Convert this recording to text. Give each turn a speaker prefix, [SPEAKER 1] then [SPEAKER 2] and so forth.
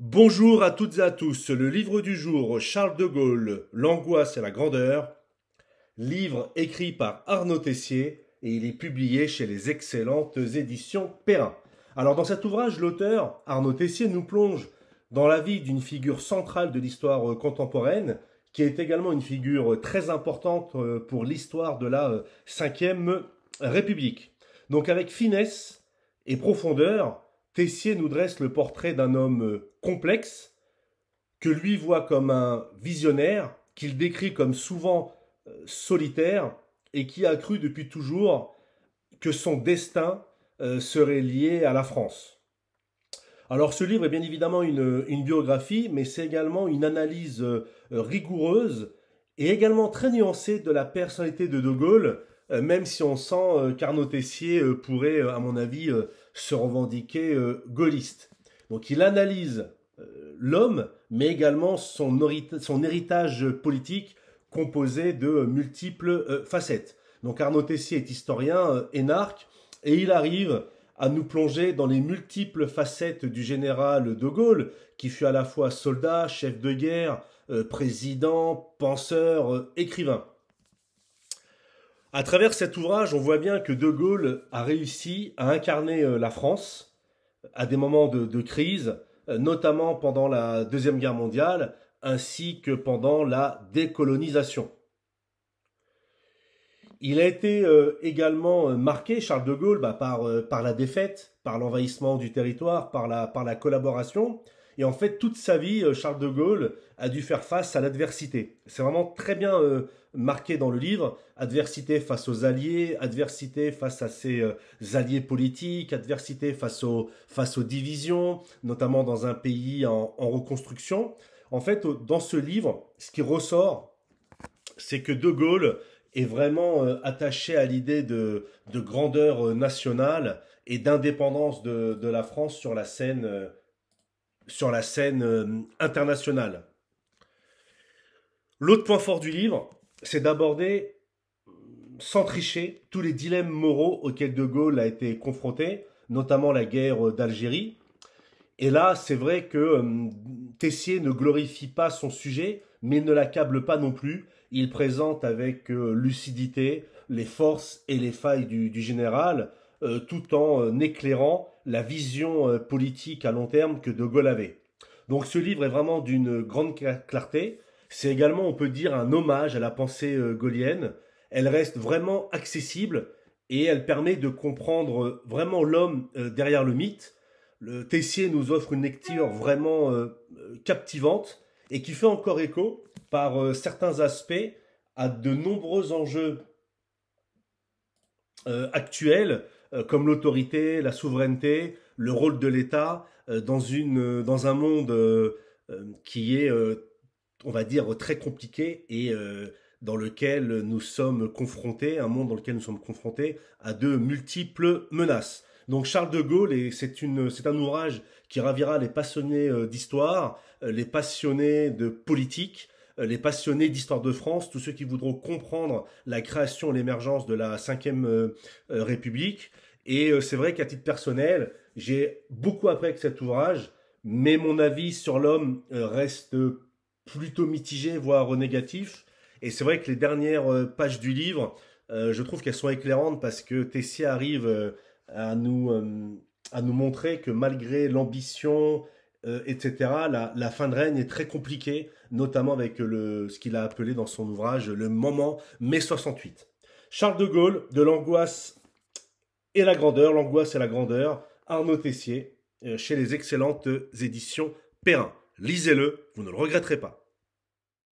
[SPEAKER 1] Bonjour à toutes et à tous. Le livre du jour, Charles de Gaulle, L'angoisse et la grandeur. Livre écrit par Arnaud Tessier et il est publié chez les excellentes éditions Perrin. Alors dans cet ouvrage, l'auteur, Arnaud Tessier, nous plonge dans la vie d'une figure centrale de l'histoire contemporaine, qui est également une figure très importante pour l'histoire de la Ve République. Donc avec finesse et profondeur, Tessier nous dresse le portrait d'un homme complexe, que lui voit comme un visionnaire, qu'il décrit comme souvent solitaire, et qui a cru depuis toujours que son destin serait lié à la France. Alors ce livre est bien évidemment une biographie, mais c'est également une analyse rigoureuse et également très nuancée de la personnalité de Gaulle, même si on sent qu'Arnaud Tessier pourrait, à mon avis, se revendiquer gaulliste. Donc il analyse l'homme, mais également son héritage politique composé de multiples facettes. Donc Arnaud Tessier est historien, énarque, et il arrive à nous plonger dans les multiples facettes du général de Gaulle, qui fut à la fois soldat, chef de guerre, président, penseur, écrivain. À travers cet ouvrage, on voit bien que de Gaulle a réussi à incarner la France à des moments de crise, notamment pendant la Deuxième Guerre mondiale, ainsi que pendant la décolonisation. Il a été également marqué, Charles de Gaulle, par la défaite, par l'envahissement du territoire, par la collaboration. Et en fait, toute sa vie, Charles de Gaulle a dû faire face à l'adversité. C'est vraiment très bien marqué dans le livre. Adversité face aux alliés, adversité face à ses alliés politiques, adversité face aux divisions, notamment dans un pays en reconstruction. En fait, dans ce livre, ce qui ressort, c'est que de Gaulle est vraiment attaché à l'idée de grandeur nationale et d'indépendance de la France sur la scène internationale. L'autre point fort du livre, c'est d'aborder, sans tricher, tous les dilemmes moraux auxquels de Gaulle a été confronté, notamment la guerre d'Algérie. Et là, c'est vrai que Tessier ne glorifie pas son sujet, mais ne l'accable pas non plus. Il présente avec lucidité les forces et les failles du général, tout en éclairant la vision politique à long terme que de Gaulle avait. Donc ce livre est vraiment d'une grande clarté. C'est également, on peut dire, un hommage à la pensée gaullienne. Elle reste vraiment accessible et elle permet de comprendre vraiment l'homme derrière le mythe. Le Tessier nous offre une lecture vraiment captivante et qui fait encore écho par certains aspects à de nombreux enjeux actuels comme l'autorité, la souveraineté, le rôle de l'État dans un monde qui est, on va dire, très compliqué et dans lequel nous sommes confrontés, un monde dans lequel nous sommes confrontés à de multiples menaces. Donc Charles de Gaulle, c'est un ouvrage qui ravira les passionnés d'histoire, les passionnés de politique, les passionnés d'histoire de France, tous ceux qui voudront comprendre la création et l'émergence de la Ve République. Et c'est vrai qu'à titre personnel, j'ai beaucoup appris avec cet ouvrage, mais mon avis sur l'homme reste plutôt mitigé, voire négatif. Et c'est vrai que les dernières pages du livre, je trouve qu'elles sont éclairantes parce que Tessier arrive à nous montrer que malgré l'ambition, etc., la fin de règne est très compliquée, notamment avec ce qu'il a appelé dans son ouvrage le moment mai 68. Charles de Gaulle, de l'angoisse et la grandeur, l'angoisse et la grandeur, Arnaud Tessier, chez les excellentes éditions Perrin. Lisez-le, vous ne le regretterez pas.